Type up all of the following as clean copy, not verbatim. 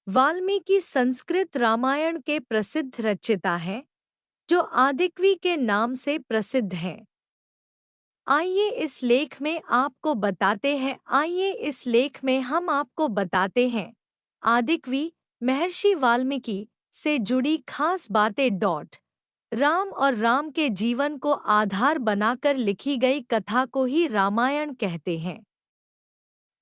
वाल्मीकि संस्कृत रामायण के प्रसिद्ध रचयिता हैं, जो आदिकवि के नाम से प्रसिद्ध हैं। आइए इस लेख में हम आपको बताते हैं आदिकवि महर्षि वाल्मीकि से जुड़ी खास बातें। राम और राम के जीवन को आधार बनाकर लिखी गई कथा को ही रामायण कहते हैं।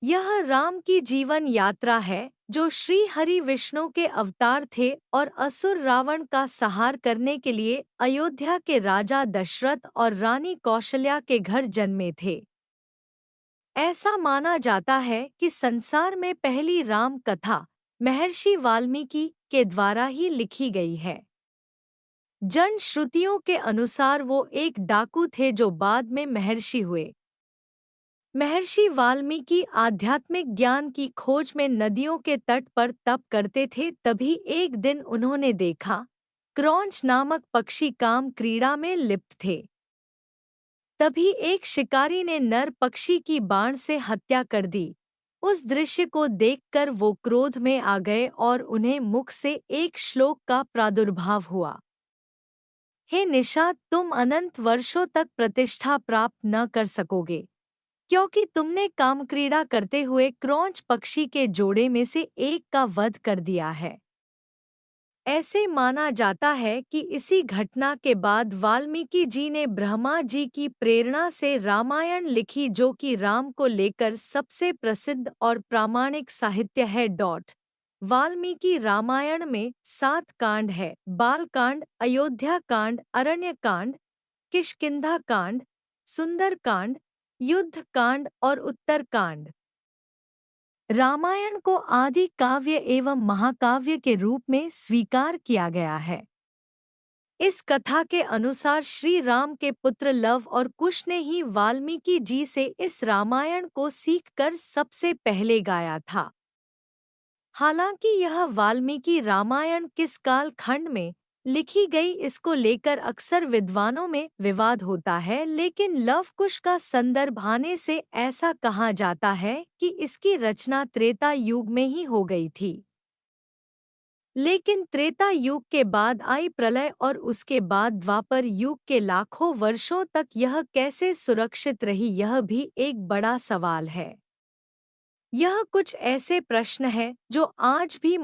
यह राम की जीवन यात्रा है, जो श्री हरि विष्णु के अवतार थे और असुर रावण का संहार करने के लिए अयोध्या के राजा दशरथ और रानी कौशल्या के घर जन्मे थे। ऐसा माना जाता है कि संसार में पहली राम कथा महर्षि वाल्मीकि के द्वारा ही लिखी गई है। जन श्रुतियों के अनुसार वो एक डाकू थे जो बाद में महर्षि हुए। महर्षि वाल्मीकि आध्यात्मिक ज्ञान की खोज में नदियों के तट पर तप करते थे। तभी एक दिन उन्होंने देखा क्रौंच नामक पक्षी काम क्रीड़ा में लिप्त थे। तभी एक शिकारी ने नर पक्षी की बाण से हत्या कर दी। उस दृश्य को देखकर वो क्रोध में आ गए और उन्हें मुख से एक श्लोक का प्रादुर्भाव हुआ। हे निषाद, तुम अनंत वर्षों तक प्रतिष्ठा प्राप्त न कर सकोगे, क्योंकि तुमने कामक्रीड़ा करते हुए क्रौंच पक्षी के जोड़े में से एक का वध कर दिया है। ऐसे माना जाता है कि इसी घटना के बाद वाल्मीकि जी ने ब्रह्मा जी की प्रेरणा से रामायण लिखी, जो कि राम को लेकर सबसे प्रसिद्ध और प्रामाणिक साहित्य है। वाल्मीकि रामायण में 7 कांड है: बालकांड, अयोध्या कांड, अरण्य कांड, किष्किंधा कांड, सुंदर कांड, युद्ध कांड और उत्तर कांड। रामायण को आदि काव्य एवं महाकाव्य के रूप में स्वीकार किया गया है। इस कथा के अनुसार श्री राम के पुत्र लव और कुश ने ही वाल्मीकि जी से इस रामायण को सीखकर सबसे पहले गाया था। हालांकि यह वाल्मीकि रामायण किस काल खंड में लिखी गई, इसको लेकर अक्सर विद्वानों में विवाद होता है, लेकिन लव कुश का संदर्भ आने से ऐसा कहा जाता है कि इसकी रचना त्रेता युग में ही हो गई थी। लेकिन त्रेता युग के बाद आई प्रलय और उसके बाद द्वापर युग के लाखों वर्षों तक यह कैसे सुरक्षित रही, यह भी एक बड़ा सवाल है। यह कुछ ऐसे प्रश्न हैं जो आज भी